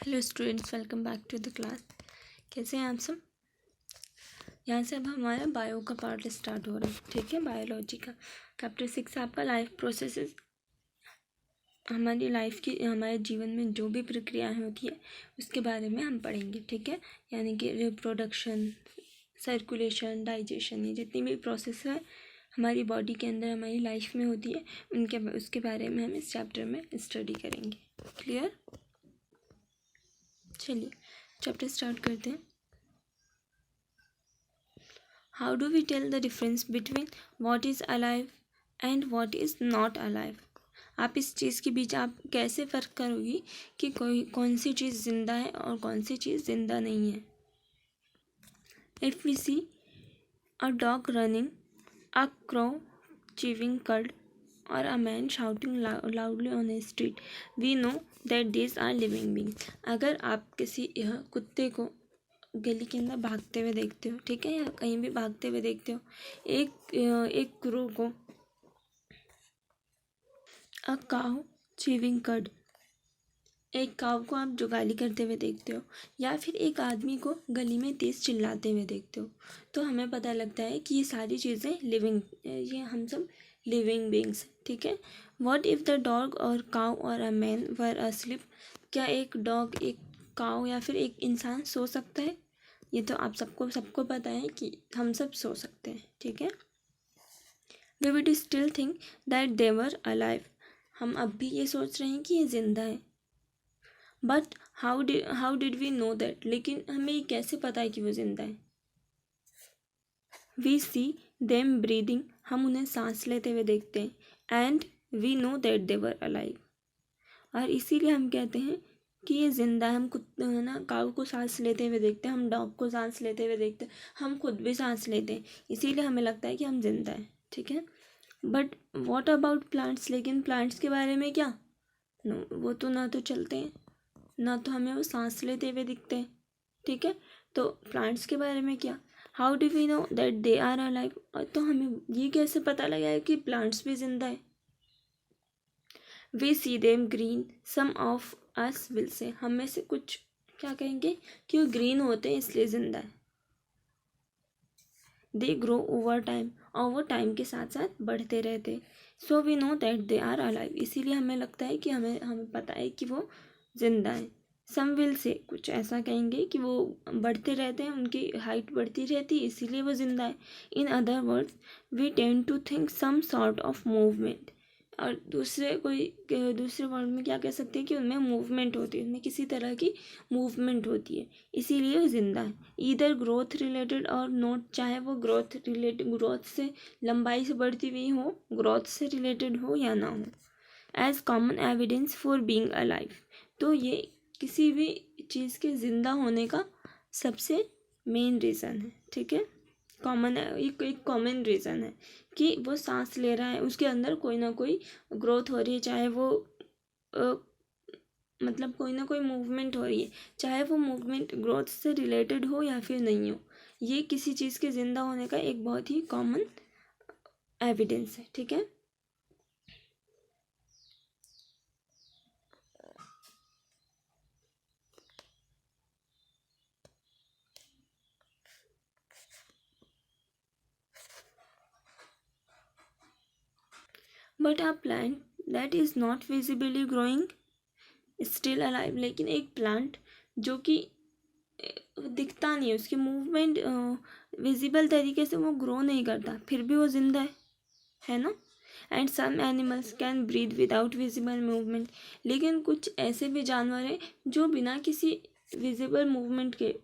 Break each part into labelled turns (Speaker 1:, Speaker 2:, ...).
Speaker 1: Hello students, welcome back to the class. कैसे हैं आप सब। यहाँ से अब हमारा बायो का पार्ट स्टार्ट हो रहा है। ठीक है, बायोलॉजी का चैप्टर 6 आपका लाइफ प्रोसेसेस। हमारी लाइफ की, हमारे जीवन में जो भी प्रक्रियाएं होती है उसके बारे में हम पढ़ेंगे। ठीक है, यानी कि रिप्रोडक्शन, सर्कुलेशन, डाइजेशन, ये जितनी भी प्रोसेस है हमारी बॉडी के अंदर, हमारी लाइफ में होती है, उसके बारे में हम इस चैप्टर में स्टडी करेंगे। क्लियर। चलिए चैप्टर स्टार्ट करते हैं। How do we tell the difference between what is alive and what is not alive. आप इस चीज़ के बीच आप कैसे फ़र्क करोगी कि कौन सी चीज़ ज़िंदा है और कौन सी चीज़ ज़िंदा नहीं है। If we see a dog running, a crow chewing cud, or a man shouting loudly on a street, we know that these are living beings. अगर आप किसी कुत्ते को गली के अंदर भागते हुए देखते हो, ठीक है, या कहीं भी भागते हुए देखते हो, एक क्रो को, अ काउ चीविंग कड, एक काऊ को आप जुगाली करते हुए देखते हो, या फिर एक आदमी को गली में तेज़ चिल्लाते हुए देखते हो, तो हमें पता लगता है कि ये सारी चीज़ें ये हम सब लिविंग बींग्स। ठीक है। व्हाट इफ़ द डॉग और काऊ और अ मैन वर अस्लीप। क्या एक डॉग, एक काऊ या फिर एक इंसान सो सकता है। ये तो आप सबको पता है कि हम सब सो सकते हैं। ठीक है। We would still think that they were alive. हम अब भी ये सोच रहे हैं कि ये जिंदा है। But how did we know that. लेकिन हमें ये कैसे पता है कि वो जिंदा है। We see them breathing. हम उन्हें सांस लेते हुए देखते हैं। And we know that they were alive. और इसीलिए हम कहते हैं कि ये जिंदा है। हम काऊ को सांस लेते हुए देखते हैं, हम डॉग को सांस लेते हुए देखते हैं, हम खुद भी सांस लेते हैं, इसीलिए हमें लगता है कि हम जिंदा हैं। ठीक है। But what about plants. लेकिन प्लांट्स के बारे में क्या। नो, वो तो ना तो चलते हैं, ना तो हमें वो सांस लेते हुए दिखते हैं। ठीक है। तो प्लांट्स के बारे में क्या। How do we know that they are alive. और तो हमें ये कैसे पता लगा है कि प्लांट्स भी जिंदा है। We see them green, some of us will say. हम में से कुछ क्या कहेंगे कि वो ग्रीन होते हैं इसलिए जिंदा है। दे ग्रो ओवर टाइम, और वो टाइम के साथ साथ बढ़ते रहते। So we know that they are alive. इसीलिए हमें लगता है कि हमें पता है कि वो जिंदा है। सम विल से, कुछ ऐसा कहेंगे कि वो बढ़ते रहते हैं, उनकी हाइट बढ़ती रहती है इसीलिए वो जिंदा है। In other words we tend to think some sort of movement. और दूसरे वर्ड में क्या कह सकते हैं कि उनमें मूवमेंट होती है, उनमें किसी तरह की मूवमेंट होती है, इसीलिए वो जिंदा है। ईदर ग्रोथ रिलेटेड और नॉट। चाहे वो ग्रोथ से, लंबाई से बढ़ती हुई हो, ग्रोथ से रिलेटेड हो या ना हो। As common evidence for being alive. तो ये किसी भी चीज़ के ज़िंदा होने का सबसे मेन रीज़न है। ठीक है। एक कॉमन रीज़न है कि वो सांस ले रहा है, उसके अंदर कोई ना कोई ग्रोथ हो रही है, चाहे वो मतलब कोई ना कोई मूवमेंट हो रही है, चाहे वो मूवमेंट ग्रोथ से रिलेटेड हो या फिर नहीं हो। ये किसी चीज़ के ज़िंदा होने का एक बहुत ही कॉमन एविडेंस है। ठीक है। But a plant that is not visibly growing still alive. लेकिन एक प्लांट जो कि दिखता नहीं है, उसकी मूवमेंट विजिबल तरीके से वो ग्रो नहीं करता, फिर भी वो जिंदा है ना। And some animals can breathe without visible movement. लेकिन कुछ ऐसे भी जानवर हैं जो बिना किसी विजिबल मूवमेंट के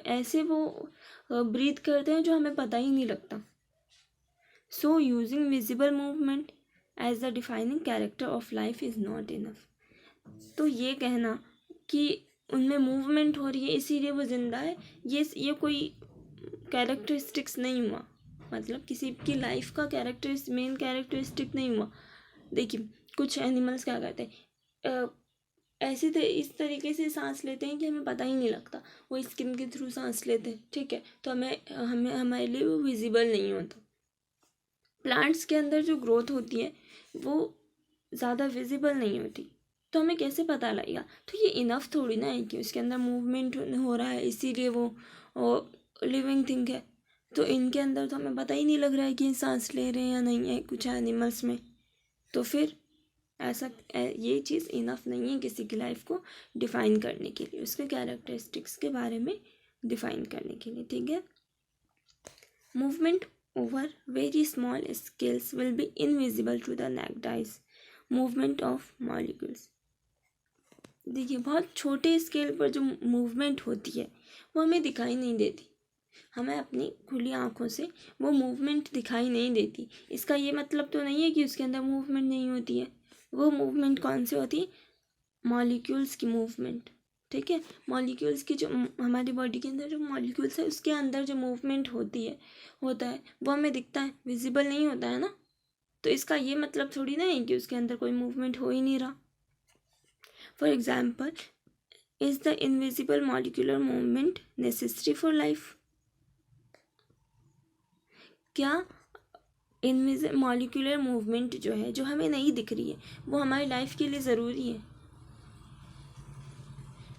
Speaker 1: ऐसे वो ब्रीथ करते हैं जो हमें पता ही नहीं लगता। So using visible movement as the defining character of life is not enough. तो ये कहना कि उनमें मूवमेंट हो रही है इसीलिए वो जिंदा है, ये कोई कैरेक्टरिस्टिक्स नहीं हुआ, मतलब किसी की लाइफ का मेन कैरेक्टरिस्टिक नहीं हुआ। देखिए कुछ एनिमल्स क्या करते हैं, इस तरीके से सांस लेते हैं कि हमें पता ही नहीं लगता, वो स्किन के थ्रू सांस लेते हैं। ठीक है। तो हमारे लिए वो विजिबल नहीं होता। प्लांट्स के अंदर जो ग्रोथ होती है वो ज़्यादा विजिबल नहीं होती, तो हमें कैसे पता लगेगा? तो ये इनफ थोड़ी ना है कि उसके अंदर मूवमेंट हो रहा है इसीलिए वो लिविंग थिंग है। तो इनके अंदर तो हमें पता ही नहीं लग रहा है कि ये सांस ले रहे हैं या नहीं है कुछ एनिमल्स में। तो फिर ऐसा ये चीज़ इनफ नहीं है किसी की लाइफ को डिफ़ाइन करने के लिए, उसके कैरेक्टरिस्टिक्स के बारे में डिफ़ाइन करने के लिए। ठीक है। Movement over very small scales will be invisible to the naked eyes. Movement of molecules, देखिए बहुत छोटे स्केल पर जो मूवमेंट होती है वो हमें दिखाई नहीं देती, हमें अपनी खुली आंखों से वो मूवमेंट दिखाई नहीं देती। इसका ये मतलब तो नहीं है कि उसके अंदर मूवमेंट नहीं होती है। वो मूवमेंट कौन सी होती है? मॉलिक्यूल्स की मूवमेंट। ठीक है। मॉलिक्यूल्स की जो हमारी बॉडी के अंदर जो मॉलिक्यूल्स है उसके अंदर जो मूवमेंट होता है वो हमें दिखता है, विजिबल नहीं होता है ना। तो इसका ये मतलब थोड़ी ना है कि उसके अंदर कोई मूवमेंट हो ही नहीं रहा। For example, is the invisible molecular movement necessary for life? क्या इनविजिबल मॉलिक्यूलर मूवमेंट जो है, जो हमें नहीं दिख रही है, वो हमारी लाइफ के लिए ज़रूरी है?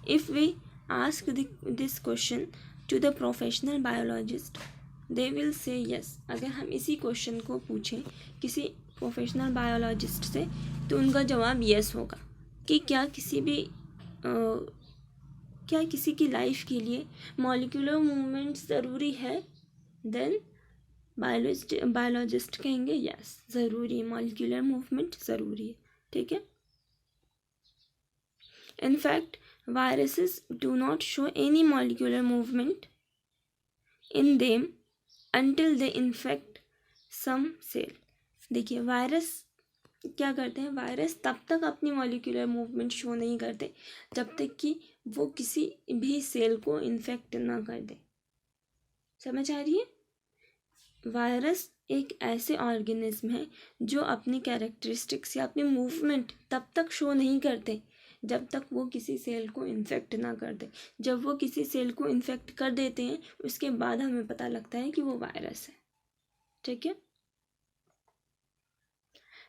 Speaker 1: If we ask this question to the professional biologist they will say yes. अगर हम इसी क्वेश्चन को पूछें किसी प्रोफेशनल बायोलॉजिस्ट से तो उनका जवाब यस होगा कि क्या किसी की लाइफ के लिए मॉलिक्यूलर मूवमेंट ज़रूरी है? देन बायोलॉजिस्ट कहेंगे यस, ज़रूरी है, मॉलिक्यूलर मूवमेंट ज़रूरी है। ठीक है। In fact, viruses do not show any molecular movement in them until they infect some cell. देखिए वायरस क्या करते हैं? वायरस तब तक अपनी मॉलिक्यूलर मूवमेंट शो नहीं करते जब तक कि वो किसी भी सेल को इन्फेक्ट ना कर दे। समझ आ रही है? वायरस एक ऐसे ऑर्गेनिज्म है जो अपनी कैरेक्टरिस्टिक्स या अपनी मूवमेंट तब तक शो नहीं करते जब तक वो किसी सेल को इन्फेक्ट ना कर दे। जब वो किसी सेल को इन्फेक्ट कर देते हैं उसके बाद हमें पता लगता है कि वो वायरस है। ठीक है।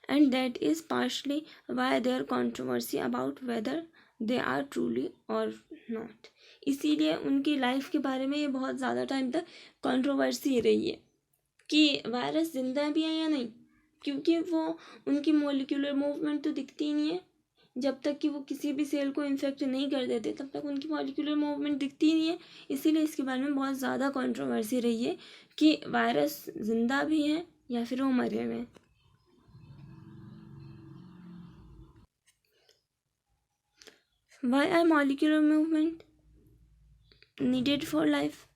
Speaker 1: And that is partly why there controversy about whether they are truly or not. इसीलिए उनकी लाइफ के बारे में ये बहुत ज़्यादा टाइम तक कंट्रोवर्सी रही है कि वायरस जिंदा भी है या नहीं, क्योंकि वो उनकी मॉलिक्यूलर मूवमेंट तो दिखती ही नहीं है। जब तक कि वो किसी भी सेल को इन्फेक्ट नहीं कर देते तब तक उनकी मॉलिक्यूलर मूवमेंट दिखती ही नहीं है। इसीलिए इसके बारे में बहुत ज़्यादा कंट्रोवर्सी रही है कि वायरस जिंदा भी है या फिर वो मरे हुए हैं। Why are molecular movement needed for life?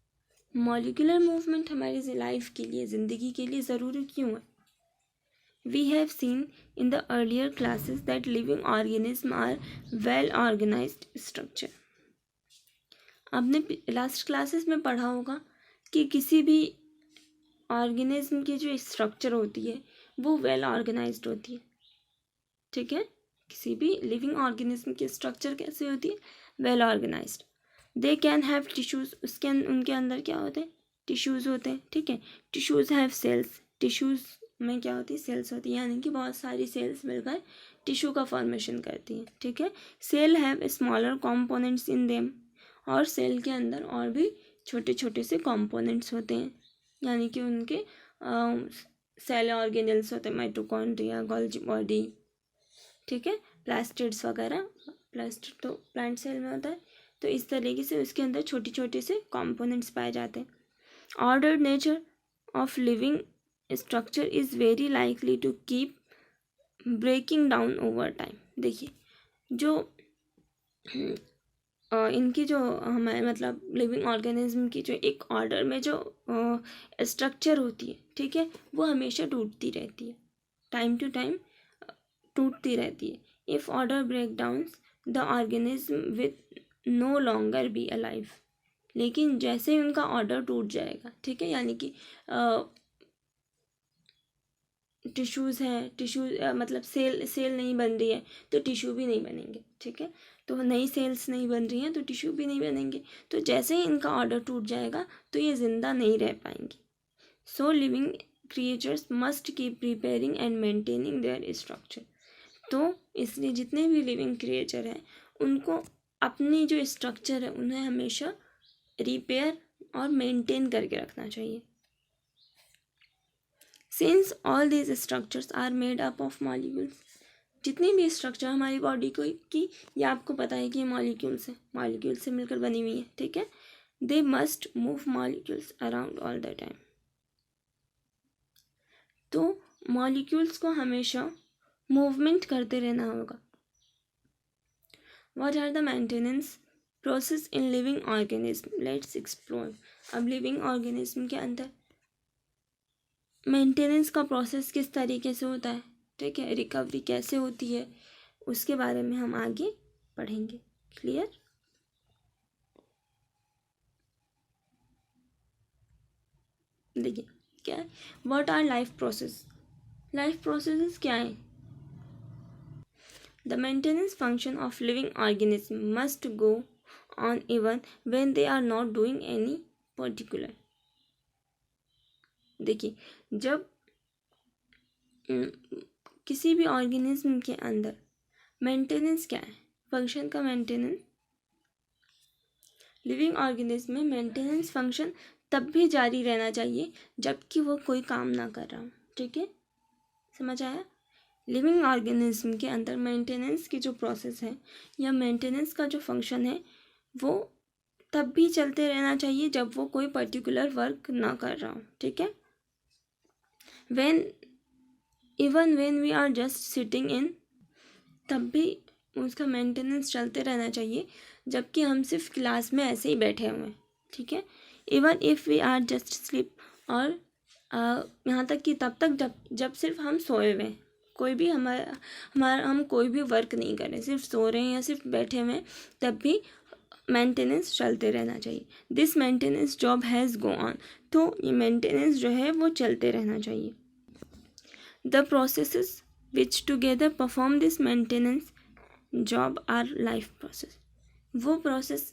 Speaker 1: Molecular movement हमारी लाइफ के लिए, ज़िंदगी के लिए ज़रूरी क्यों है? We have seen in the earlier classes that living organisms are well organized structure. आपने लास्ट क्लासेस में पढ़ा होगा कि किसी भी ऑर्गेनिज्म की जो स्ट्रक्चर होती है वो वेल ऑर्गेनाइज्ड होती है। ठीक है। किसी भी लिविंग ऑर्गेनिज्म की स्ट्रक्चर कैसे होती है? Well organised. They can have tissues, उनके अंदर क्या होते हैं? टिश्यूज़ होते हैं। ठीक है। टिश्यूज़ हैव सेल्स, टिश्यूज़ में क्या होती है? सेल्स होती है, यानी कि बहुत सारी सेल्स मिलकर टिश्यू का फॉर्मेशन करती हैं। ठीक है। Cell have smaller components in them, और सेल के अंदर और भी छोटे छोटे से कॉम्पोनेंट्स होते हैं, यानी कि उनके सेल ऑर्गेनेल्स होते हैं, माइटोकॉन्ड्रिया, गोल्गी बॉडी। ठीक है। प्लास्टिड्स वगैरह, प्लास्टिड तो प्लांट सेल में होता है। तो इस तरीके से उसके अंदर छोटे छोटे से कॉम्पोनेंट्स पाए जाते हैं। Ordered nature of living structure is very likely to keep breaking down over time. देखिए जो इनकी जो हमारे मतलब लिविंग ऑर्गेनिज्म की जो एक ऑर्डर में जो स्ट्रक्चर होती है, ठीक है, वो हमेशा टूटती रहती है, टाइम टू टाइम टूटती रहती है। If order break down the organism with no longer be alive. लेकिन जैसे ही उनका ऑर्डर टूट जाएगा, ठीक है, यानी कि टिश्यूज़ हैं, मतलब सेल नहीं बन रही है तो टिश्यू भी नहीं बनेंगे। ठीक है। तो नई सेल्स नहीं बन रही हैं तो टिश्यू भी नहीं बनेंगे। तो जैसे ही इनका ऑर्डर टूट जाएगा तो ये ज़िंदा नहीं रह पाएंगी। So living creatures must keep preparing and maintaining their structure. तो इसलिए जितने भी लिविंग क्रिएचर हैं उनको अपनी जो स्ट्रक्चर है उन्हें हमेशा रिपेयर और मेंटेन करके रखना चाहिए। Since all these structures are made up of molecules, जितनी भी स्ट्रक्चर हमारी बॉडी को की ये आपको पता है कि मॉलिक्यूल से मिलकर बनी हुई है, ठीक है। They must move molecules around all the time, तो मॉलिक्यूल्स को हमेशा मूवमेंट करते रहना होगा। What are the maintenance process in living organism, let's explore. अब लिविंग ऑर्गेनिज्म के अंदर मेंटेनेंस का प्रोसेस किस तरीके से होता है, ठीक है, रिकवरी कैसे होती है, उसके बारे में हम आगे पढ़ेंगे। क्लियर? देखिए क्या है, what are life process. Life processes क्या है? The maintenance function of living organism must go on even when they are not doing any particular. देखिए जब किसी भी ऑर्गेनिज्म के अंदर मेंटेनेंस क्या है, फंक्शन का मेंटेनेंस, लिविंग ऑर्गेनिज्म में मेंटेनेंस फंक्शन तब भी जारी रहना चाहिए जबकि वो कोई काम ना कर रहा हो, ठीक है, समझ आया। लिविंग ऑर्गेनिज्म के अंदर मेंटेनेंस की जो प्रोसेस है या मेंटेनेंस का जो फंक्शन है वो तब भी चलते रहना चाहिए जब वो कोई पर्टिकुलर वर्क ना कर रहा हो, ठीक है। Even when we are just sitting in, तब भी उसका मेंटेनेंस चलते रहना चाहिए जबकि हम सिर्फ क्लास में ऐसे ही बैठे हुए हैं, ठीक है। Even if we are just sleep, और यहाँ तक कि तब तक जब सिर्फ हम सोए हुए हैं, कोई भी हम कोई भी वर्क नहीं कर रहे, सिर्फ सो रहे हैं या सिर्फ बैठे हुए हैं, तब भी मेंटेनेंस चलते रहना चाहिए। This maintenance job has go on, तो ये मेंटेनेंस जो है वो चलते रहना चाहिए। The processes which together perform this maintenance job are life process, वो प्रोसेस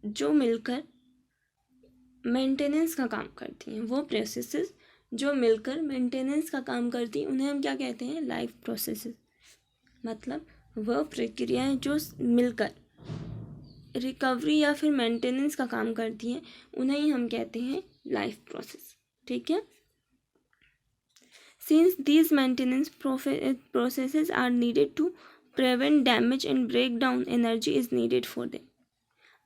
Speaker 1: जो मिलकर मेंटेनेंस का काम करती हैं, वो प्रोसेसेस जो मिलकर मेंटेनेंस का काम करती हैं उन्हें हम क्या कहते हैं, लाइफ प्रोसेसेस। मतलब वह प्रक्रियाएं जो मिलकर रिकवरी या फिर मेंटेनेंस का काम करती हैं उन्हें ही हम कहते हैं लाइफ प्रोसेस, ठीक है। Since these maintenance processes are needed to prevent damage and break down, energy is needed for them.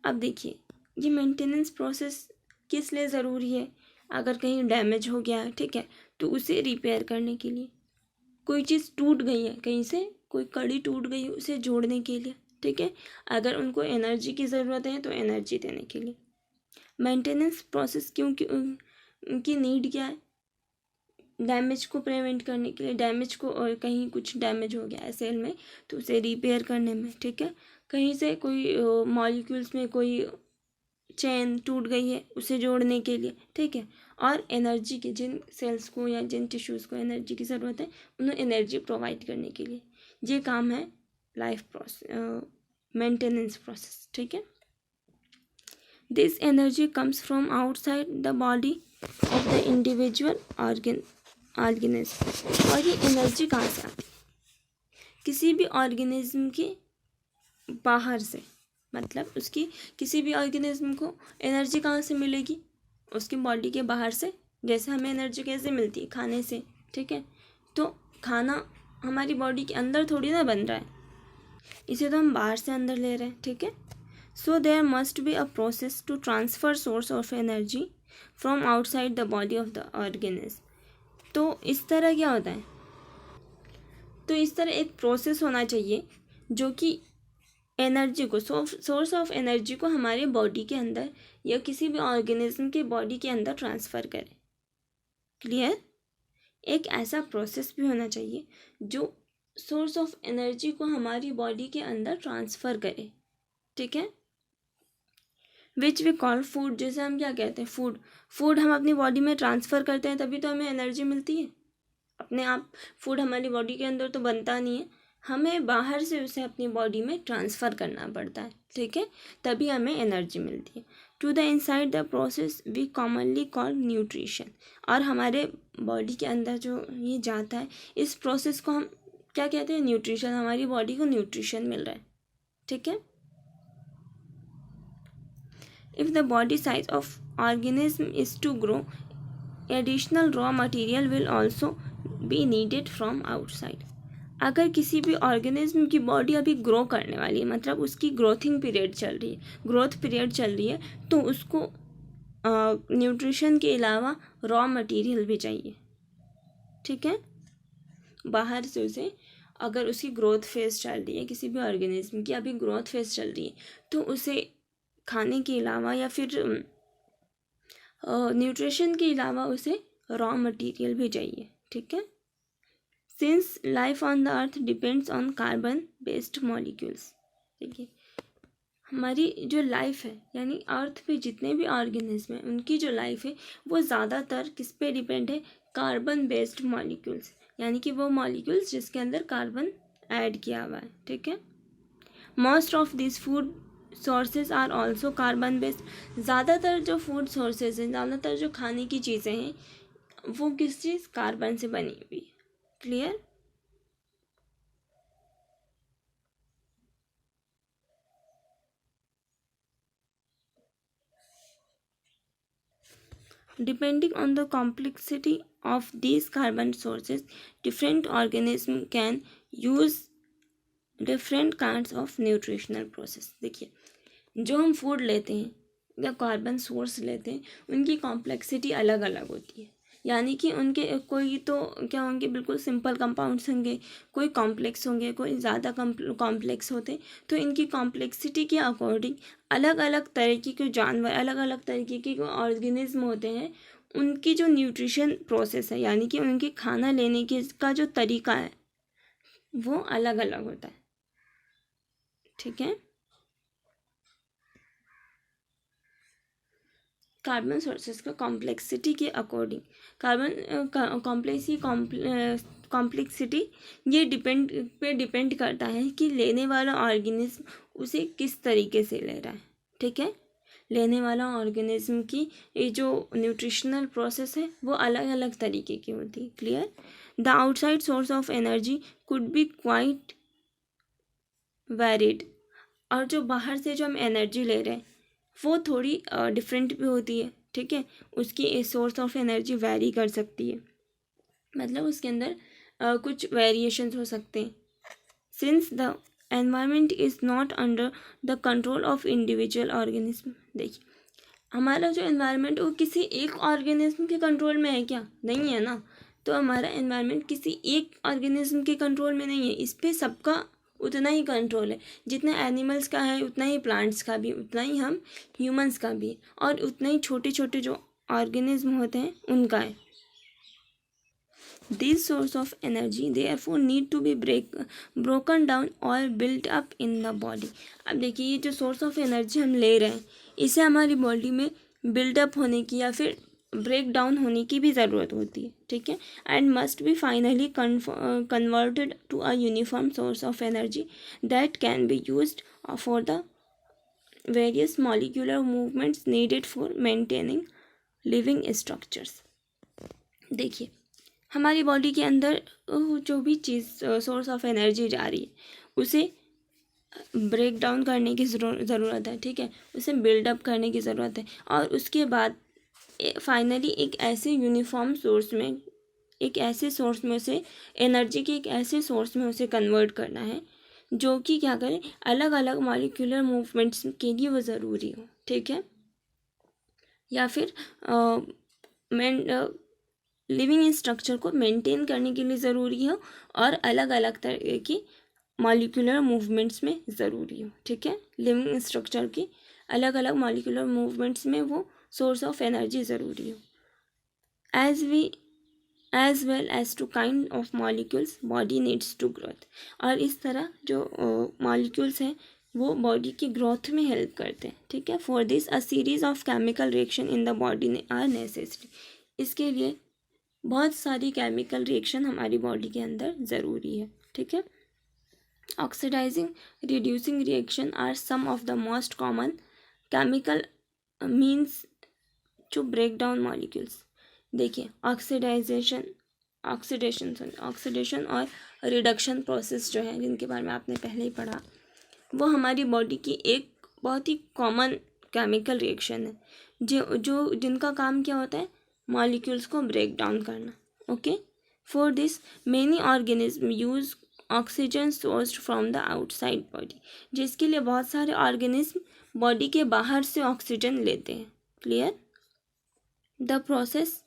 Speaker 1: अब देखिए ये मेंटेनेंस प्रोसेस किस लिए ज़रूरी है, अगर कहीं डैमेज हो गया है, ठीक है, तो उसे रिपेयर करने के लिए, कोई चीज़ टूट गई है कहीं से, कोई कड़ी टूट गई है उसे जोड़ने के लिए, ठीक है, अगर उनको एनर्जी की ज़रूरत है तो एनर्जी देने के लिए। मेंटेनेंस प्रोसेस क्योंकि उनकी नीड क्या है, डैमेज को प्रिवेंट करने के लिए, डैमेज को, और कहीं कुछ डैमेज हो गया है सेल में तो उसे रिपेयर करने में, ठीक है, कहीं से कोई मॉलिक्यूल्स में कोई चेन टूट गई है उसे जोड़ने के लिए, ठीक है, और एनर्जी के, जिन सेल्स को या जिन टिश्यूज़ को एनर्जी की ज़रूरत है उन्हें एनर्जी प्रोवाइड करने के लिए, ये काम है लाइफ प्रोसेस, मेंटेनेंस प्रोसेस, ठीक है। This energy comes from outside the body of the individual organism, और ये एनर्जी कहाँ से आती है, किसी भी ऑर्गेनिज्म के बाहर से, मतलब उसकी किसी भी ऑर्गेनिज्म को एनर्जी कहाँ से मिलेगी, उसकी बॉडी के बाहर से। जैसे हमें एनर्जी कैसे मिलती है, खाने से, ठीक है, तो खाना हमारी बॉडी के अंदर थोड़ी ना बन रहा है, इसे तो हम बाहर से अंदर ले रहे हैं, ठीक है। So there must be a process to transfer source of energy from outside the body of the organism. तो इस तरह क्या होता है, तो इस तरह एक प्रोसेस होना चाहिए जो कि एनर्जी को, सोर्स ऑफ एनर्जी को हमारे बॉडी के अंदर या किसी भी ऑर्गेनिज्म के बॉडी के अंदर ट्रांसफ़र करे। क्लियर? एक ऐसा प्रोसेस भी होना चाहिए जो सोर्स ऑफ एनर्जी को हमारी बॉडी के अंदर ट्रांसफ़र करे, ठीक है। विच वी कॉल फूड, जैसे हम क्या कहते हैं, फूड हम अपनी बॉडी में ट्रांसफ़र करते हैं तभी तो हमें एनर्जी मिलती है। अपने आप फूड हमारी बॉडी के अंदर तो बनता नहीं है, हमें बाहर से उसे अपनी बॉडी में ट्रांसफ़र करना पड़ता है, ठीक है, तभी हमें एनर्जी मिलती है। To the inside the process we commonly call nutrition, और हमारे बॉडी के अंदर जो ये जाता है इस प्रोसेस को हम क्या कहते हैं, न्यूट्रिशन, हमारी बॉडी को न्यूट्रिशन मिल रहा है, ठीक है। If the body size of organism is to grow, additional raw material will also be needed from outside. अगर किसी भी ऑर्गेनिज्म की बॉडी अभी ग्रो करने वाली है, मतलब उसकी ग्रोथ पीरियड चल रही है, तो उसको न्यूट्रिशन के अलावा रॉ मटेरियल भी चाहिए, ठीक है। बाहर से उसे, अगर उसकी ग्रोथ फेज चल रही है, किसी भी ऑर्गेनिज्म की अभी ग्रोथ फेज चल रही है, तो उसे खाने के अलावा या फिर न्यूट्रिशन के अलावा उसे रॉ मटेरियल भी चाहिए, ठीक है। Since life on the earth depends on carbon based molecules, देखिए हमारी जो लाइफ है, यानी अर्थ पे जितने भी ऑर्गेनिज्म हैं उनकी जो लाइफ है वो ज़्यादातर किस पे डिपेंड है, कार्बन बेस्ड मॉलिक्यूल्स, यानी कि वो मॉलिक्यूल्स जिसके अंदर कार्बन ऐड किया हुआ है, ठीक है। Most of this food sources are also carbon based. ज़्यादातर जो फूड सोर्सेज हैं, ज़्यादातर जो खाने की चीज़ें हैं, वो किस चीज़, कार्बन से बनी हुई, clear. Depending on the complexity of these carbon sources, different organisms can use different kinds of nutritional process। देखिए, जो हम फूड लेते हैं या कार्बन सोर्स लेते हैं, उनकी कॉम्प्लेक्सिटी अलग अलग होती है, यानी कि उनके कोई तो क्या होंगे, बिल्कुल सिंपल कंपाउंड्स होंगे, कोई कॉम्प्लेक्स होंगे, कोई ज़्यादा कॉम्प्लेक्स होते। तो इनकी कॉम्प्लेक्सिटी के अकॉर्डिंग अलग अलग तरीके के जानवर, अलग अलग तरीके के ऑर्गेनिज्म होते हैं, उनकी जो न्यूट्रिशन प्रोसेस है, यानी कि उनके खाना लेने के का जो तरीका है वो अलग अलग होता है, ठीक है। कार्बन सोर्सेज का कॉम्प्लेक्सिटी के अकॉर्डिंग, कार्बन कॉम्प्लेक्सिटी ये डिपेंड करता है कि लेने वाला ऑर्गेनिज्म उसे किस तरीके से ले रहा है, ठीक है। लेने वाला ऑर्गेनिज्म की ये जो न्यूट्रिशनल प्रोसेस है वो अलग अलग तरीके की होती है, clear. The outside source of energy could be quite varied. और जो बाहर से जो हम एनर्जी ले रहे हैं वो थोड़ी डिफरेंट भी होती है, ठीक है। उसकी सोर्स ऑफ एनर्जी वैरी कर सकती है, मतलब उसके अंदर कुछ वेरिएशंस हो सकते हैं। Since the environment is not under the control of individual organism. देखिए, हमारा जो एनवायरनमेंट वो किसी एक ऑर्गेनिज्म के कंट्रोल में है क्या, नहीं है ना। तो हमारा एनवायरनमेंट किसी एक ऑर्गेनिज्म के कंट्रोल में नहीं है, इस पर सबका उतना ही कंट्रोल है, जितना एनिमल्स का है उतना ही प्लांट्स का भी, उतना ही हम ह्यूमंस का भी, और उतना ही छोटे छोटे जो ऑर्गेनिज्म होते हैं उनका है। These source of energy therefore need to be broken down or built up in the body। अब देखिए, ये जो सोर्स ऑफ एनर्जी हम ले रहे हैं इसे हमारी बॉडी में बिल्डअप होने की या फिर ब्रेक डाउन होने की भी ज़रूरत होती है, ठीक है। And must be finally converted to a uniform source of energy that can be used for the various molecular movements needed for maintaining living structures. देखिए, हमारी बॉडी के अंदर जो भी चीज़ सोर्स ऑफ एनर्जी जा रही है उसे ब्रेक डाउन करने की ज़रूरत है, ठीक है। उसे बिल्डअप करने की ज़रूरत है, और उसके बाद फाइनली एक ऐसे यूनिफॉर्म सोर्स में, एक ऐसे सोर्स में उसे, एनर्जी के एक ऐसे सोर्स में उसे कन्वर्ट करना है जो कि क्या करे, अलग अलग मॉलिक्यूलर मूवमेंट्स के लिए वो ज़रूरी हो, ठीक है। या फिर लिविंग स्ट्रक्चर को मेंटेन करने के लिए ज़रूरी हो, और अलग अलग तरह की मॉलिक्यूलर मूवमेंट्स में ज़रूरी हो, ठीक है। लिविंग स्ट्रक्चर की अलग अलग मॉलिक्यूलर मूवमेंट्स में वो सोर्स ऑफ एनर्जी ज़रूरी हो। As well as to kind of molecules body needs to growth. और इस तरह जो मॉलिक्यूल्स हैं वो बॉडी की ग्रोथ में हेल्प करते हैं, ठीक है। For this a series of chemical reaction in the body are necessary. इसके लिए बहुत सारी केमिकल रिएक्शन हमारी बॉडी के अंदर ज़रूरी है, ठीक है। Oxidising reducing reaction are some of the most common chemical means to break down molecules. देखिए, ऑक्सीडाइजेशन ऑक्सीडेशन और रिडक्शन प्रोसेस जो है, जिनके बारे में आपने पहले ही पढ़ा, वो हमारी बॉडी की एक बहुत ही कॉमन केमिकल रिएक्शन है जिनका काम क्या होता है, मॉलिक्यूल्स को ब्रेक डाउन करना. Okay, for this many organism use oxygen sourced from the outside body. जिसके लिए बहुत सारे ऑर्गेनिज्म बॉडी के बाहर से ऑक्सीजन लेते हैं. Clear? The process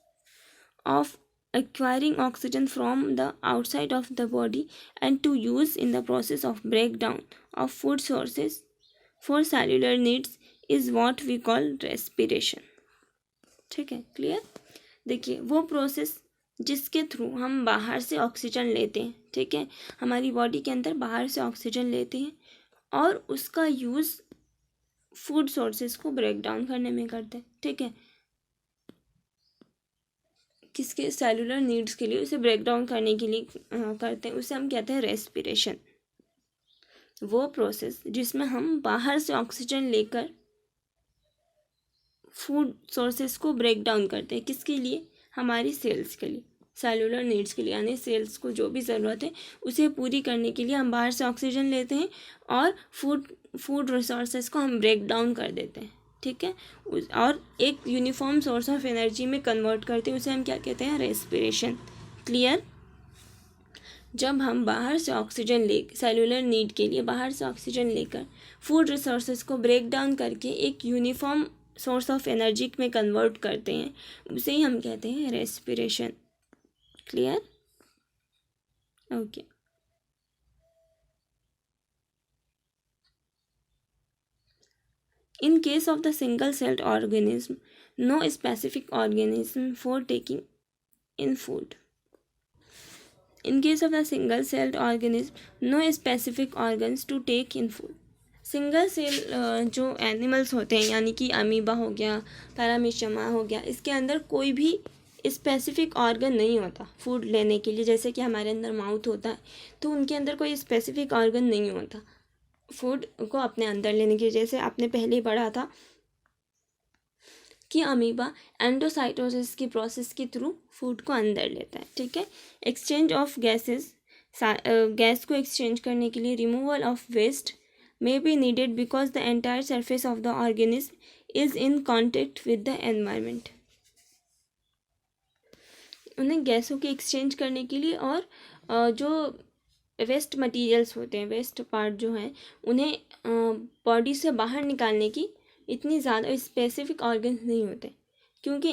Speaker 1: of acquiring oxygen from the outside of the body and to use in the process of breakdown of food sources for cellular needs is what we call respiration. ठीक है, clear? देखिए, वो process जिसके through हम बाहर से oxygen लेते हैं, ठीक है, हमारी बॉडी के अंदर बाहर से ऑक्सीजन लेते हैं और उसका यूज़ फूड सोर्सेज को ब्रेक डाउन करने में करते हैं. ठीक है, किसके, सेलुलर नीड्स के लिए, उसे ब्रेक डाउन करने के लिए करते हैं. उसे हम कहते हैं रेस्पिरेशन. वो प्रोसेस जिसमें हम बाहर से ऑक्सीजन लेकर फूड सोर्सेस को ब्रेक डाउन करते हैं. किसके लिए? हमारी सेल्स के लिए, सेलुलर नीड्स के लिए. यानी सेल्स को जो भी ज़रूरत है उसे पूरी करने के लिए हम बाहर से ऑक्सीजन लेते हैं और फूड रिसोर्सेज को हम ब्रेक डाउन कर देते हैं. ठीक है, और एक यूनिफॉर्म सोर्स ऑफ एनर्जी में कन्वर्ट करते हैं. उसे हम क्या कहते हैं? रेस्पिरेशन. क्लियर? जब हम बाहर से ऑक्सीजन ले, सेलुलर नीड के लिए बाहर से ऑक्सीजन लेकर फूड रिसोर्सेज को ब्रेक डाउन करके एक यूनिफॉर्म सोर्स ऑफ एनर्जी में कन्वर्ट करते हैं, उसे ही हम कहते हैं respiration. Clear? Okay. In case of the single-celled organism, no specific organism for taking in food. In case of the single-celled organism, no specific organs to take in food. Single cell जो animals होते हैं, यानी कि amoeba हो गया, पैरामीशियमा हो गया, इसके अंदर कोई भी स्पेसिफिक ऑर्गन नहीं होता फूड लेने के लिए. जैसे कि हमारे अंदर माउथ होता है, तो उनके अंदर कोई स्पेसिफिक ऑर्गन नहीं होता फूड को अपने अंदर लेने की. जैसे आपने पहले ही पढ़ा था कि अमीबा एंडोसाइटोसिस की प्रोसेस के थ्रू फूड को अंदर लेता है. ठीक है, एक्सचेंज ऑफ गैसेस, गैस को एक्सचेंज करने के लिए removal of waste may be needed because the entire surface of the organism is in contact with the environment. उन्हें गैसों के एक्सचेंज करने के लिए और जो वेस्ट मटेरियल्स होते हैं, वेस्ट पार्ट जो हैं, उन्हें बॉडी से बाहर निकालने की इतनी ज़्यादा स्पेसिफिक ऑर्गन्स नहीं होते, क्योंकि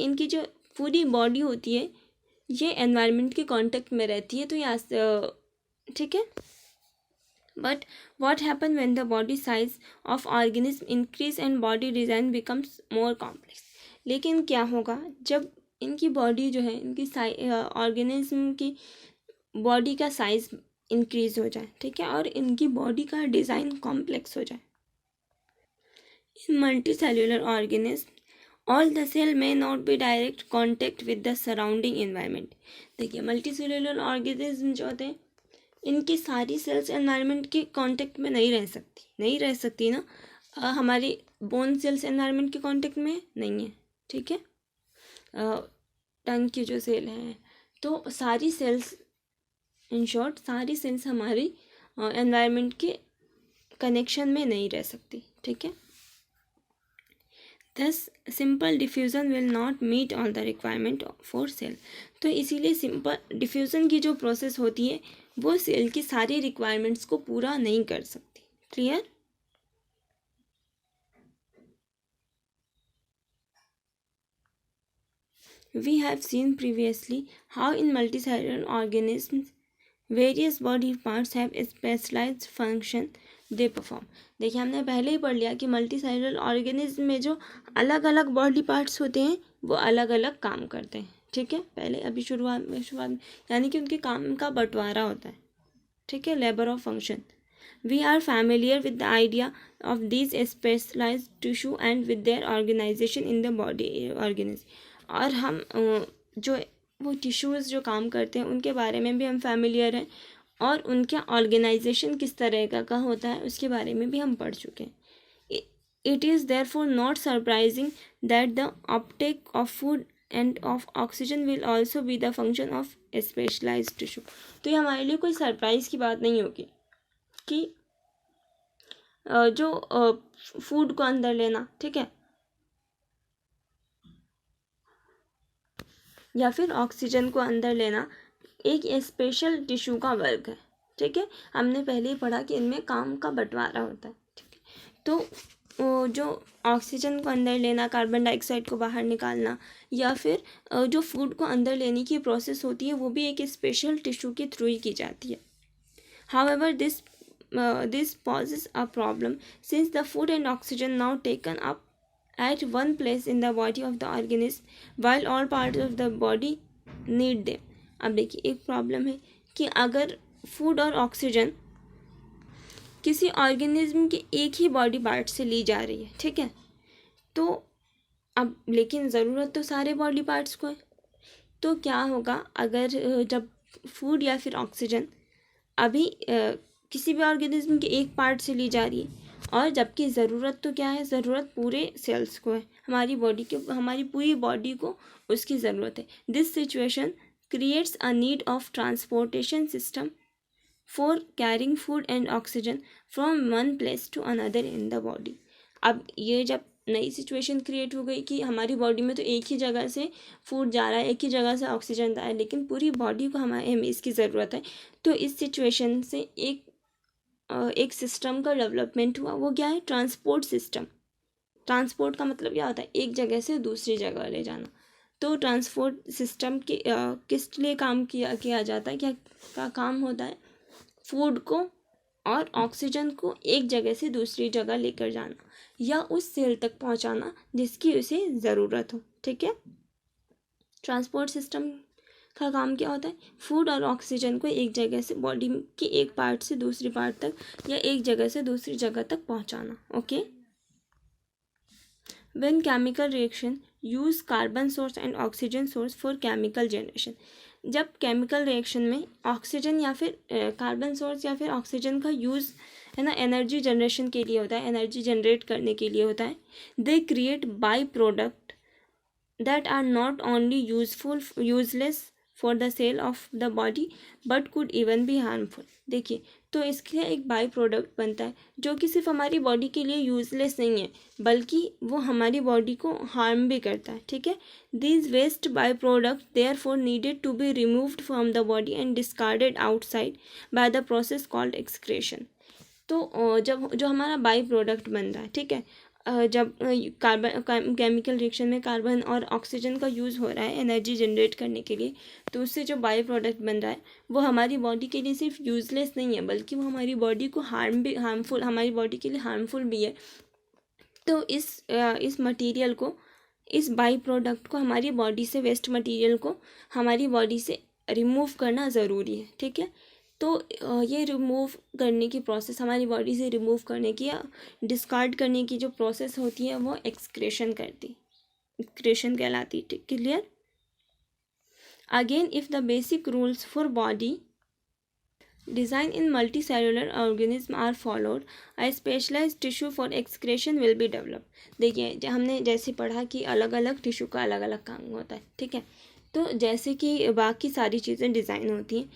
Speaker 1: इनकी जो पूरी बॉडी होती है ये एनवायरनमेंट के कांटेक्ट में रहती है. तो ये ठीक है. But what happens when the body size of organism increase and body design becomes more complex? लेकिन क्या होगा जब इनकी बॉडी जो है, इनकी ऑर्गेनिज्म की बॉडी का साइज इंक्रीज हो जाए, ठीक है, और इनकी बॉडी का डिज़ाइन कॉम्प्लेक्स हो जाए. In multicellular organism all the cell may not be direct contact with the surrounding environment. देखिए, मल्टी सेल्यूलर ऑर्गेनिज्म जो होते हैं, इनकी सारी सेल्स एनवायरनमेंट के कांटेक्ट में नहीं रह सकती ना. हमारी बोन सेल्स एनवायरनमेंट के कांटेक्ट में नहीं है. ठीक है, टंग की जो सेल है, तो सारी सेल्स, इन शॉर्ट सारी सेल्स हमारी एनवायरनमेंट के कनेक्शन में नहीं रह सकती. ठीक है, thus simple diffusion will not meet all the requirement for cell. तो इसीलिए सिंपल डिफ्यूज़न की जो प्रोसेस होती है वो सेल की सारी रिक्वायरमेंट्स को पूरा नहीं कर सकती. Clear? We have seen previously how in multicellular organisms various body parts have specialized function they perform. देखिए, हमने पहले ही पढ़ लिया कि मल्टी सेलुलर ऑर्गेनिज्म में जो अलग अलग बॉडी पार्ट्स होते हैं वो अलग अलग काम करते हैं. ठीक है, पहले अभी शुरुआत में यानी कि उनके काम का बंटवारा होता है. ठीक है, labour of function. We are familiar with the idea of these specialised tissue and with their organisation in the body organism. और हम जो वो टिश्यूज़ जो काम करते हैं उनके बारे में भी हम फैमिलियर हैं, और उनका ऑर्गेनाइजेशन किस तरह का होता है उसके बारे में भी हम पढ़ चुके हैं. It is therefore not surprising that the Uptake of food and of oxygen will also be the function of specialized tissue. तो ये हमारे लिए कोई सरप्राइज की बात नहीं होगी कि जो फूड को अंदर लेना, ठीक है, या फिर ऑक्सीजन को अंदर लेना एक स्पेशल टिश्यू का वर्क है, ठीक है। हमने पहले ही पढ़ा कि इनमें काम का बंटवारा होता है, ठीक है। तो जो ऑक्सीजन को अंदर लेना, कार्बन डाइऑक्साइड को बाहर निकालना, या फिर जो फूड को अंदर लेने की प्रोसेस होती है वो भी एक स्पेशल टिश्यू के थ्रू ही की जाती है। However this poses a problem since the food and oxygen now taken up at one place in the body of the organism while all parts of the body need them. अब देखिए एक problem है कि अगर food और oxygen किसी organism के एक ही बॉडी पार्ट से ली जा रही है, ठीक है, तो अब लेकिन ज़रूरत तो सारे बॉडी पार्ट्स को है। तो क्या होगा अगर जब फूड या फिर ऑक्सीजन अभी किसी भी ऑर्गेनिज्म के एक पार्ट से ली जा रही है और जबकि ज़रूरत तो क्या है, ज़रूरत पूरे सेल्स को है, हमारी बॉडी के, हमारी पूरी बॉडी को उसकी ज़रूरत है। This situation creates a need of transportation system for carrying food and oxygen from one place to another in the body. अब ये जब नई सिचुएशन क्रिएट हो गई कि हमारी बॉडी में तो एक ही जगह से फूड जा रहा है, एक ही जगह से ऑक्सीजन जा रहा है, लेकिन पूरी बॉडी को हमें इसकी ज़रूरत है। तो इस सिचुएशन से एक सिस्टम का डेवलपमेंट हुआ। वो क्या है? Transport system. ट्रांसपोर्ट का मतलब क्या होता है? एक जगह से दूसरी जगह ले जाना। तो ट्रांसपोर्ट सिस्टम के किस लिए काम किया जाता है? क्या काम होता है? फूड को और ऑक्सीजन को एक जगह से दूसरी जगह लेकर जाना या उस सेल तक पहुंचाना जिसकी उसे ज़रूरत हो, ठीक है। ट्रांसपोर्ट सिस्टम का काम क्या होता है? फूड और ऑक्सीजन को एक जगह से, बॉडी की एक पार्ट से दूसरी पार्ट तक या एक जगह से दूसरी जगह तक पहुंचाना, okay. When chemical reaction use carbon source and oxygen source for chemical generation, जब केमिकल रिएक्शन में ऑक्सीजन या फिर कार्बन सोर्स या फिर ऑक्सीजन का यूज़ है ना एनर्जी जनरेशन के लिए होता है, एनर्जी जनरेट करने के लिए होता है, they create by product that are not only useless for the cell of the body but could even be harmful. देखिए, तो इसके एक बाई प्रोडक्ट बनता है जो कि सिर्फ हमारी बॉडी के लिए यूजलेस नहीं है बल्कि वो हमारी बॉडी को हार्म भी करता है, ठीक है। These waste by product therefore needed to be removed from the body and discarded outside by the process called excretion. तो जब जो हमारा बाई प्रोडक्ट बन रहा है, ठीक है, जब कार्बन केमिकल रिएक्शन में कार्बन और ऑक्सीजन का यूज़ हो रहा है एनर्जी जनरेट करने के लिए, तो उससे जो बाई प्रोडक्ट बन रहा है वो हमारी बॉडी के लिए सिर्फ यूज़लेस नहीं है बल्कि वो हमारी बॉडी को हार्मफुल, हमारी बॉडी के लिए हार्मफुल भी है। तो इस मटेरियल को, इस बाई प्रोडक्ट को, हमारी बॉडी से, वेस्ट मटेरियल को हमारी बॉडी से रिमूव करना ज़रूरी है, ठीक है। तो ये रिमूव करने की प्रोसेस, हमारी बॉडी से रिमूव करने की या डिस्कार्ड करने की जो प्रोसेस होती है वो एक्सक्रेशन कहलाती है, clear. Again if the basic rules for body design in multi cellular organism are followed, a specialised tissue for excretion will be develop. देखिए, हमने जैसे पढ़ा कि अलग अलग टिश्यू का अलग अलग काम होता है, ठीक है। तो जैसे कि बाकी सारी चीज़ें डिज़ाइन होती हैं,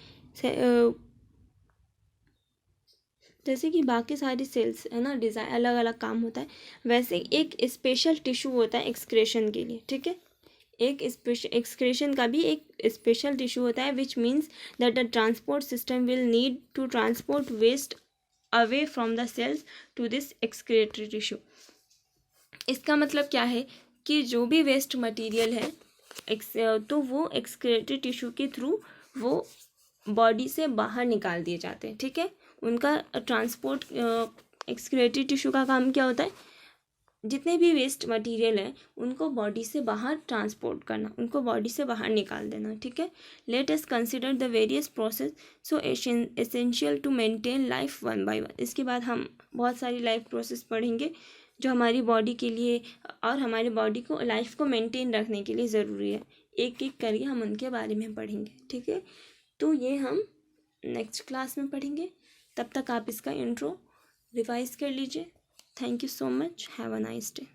Speaker 1: जैसे कि बाकी सारी सेल्स है ना, डिज़ाइन अलग अलग काम होता है, वैसे एक स्पेशल टिश्यू होता है एक्सक्रेशन के लिए, ठीक है। एक स्पेशल एक्सक्रेशन का भी एक स्पेशल टिश्यू होता है which means that the transport system will need to transport waste away from the cells to this excretory tissue. इसका मतलब क्या है कि जो भी वेस्ट मटेरियल है तो वो एक्सक्रेटरी टिश्यू के थ्रू वो बॉडी से बाहर निकाल दिए जाते हैं, ठीक है। उनका ट्रांसपोर्ट, एक्सक्रेटरी टिश्यू का काम क्या होता है? जितने भी वेस्ट मटेरियल है उनको बॉडी से बाहर ट्रांसपोर्ट करना, उनको बॉडी से बाहर निकाल देना, ठीक है। Let us consider the various process so essential to maintain life one by one. इसके बाद हम बहुत सारी लाइफ प्रोसेस पढ़ेंगे जो हमारी बॉडी के लिए और हमारी बॉडी को, लाइफ को मेंटेन रखने के लिए ज़रूरी है। एक एक करके हम उनके बारे में पढ़ेंगे, ठीक है। तो ये हम नेक्स्ट क्लास में पढ़ेंगे। तब तक आप इसका इंट्रो रिवाइज कर लीजिए। Thank you so much, have a nice day.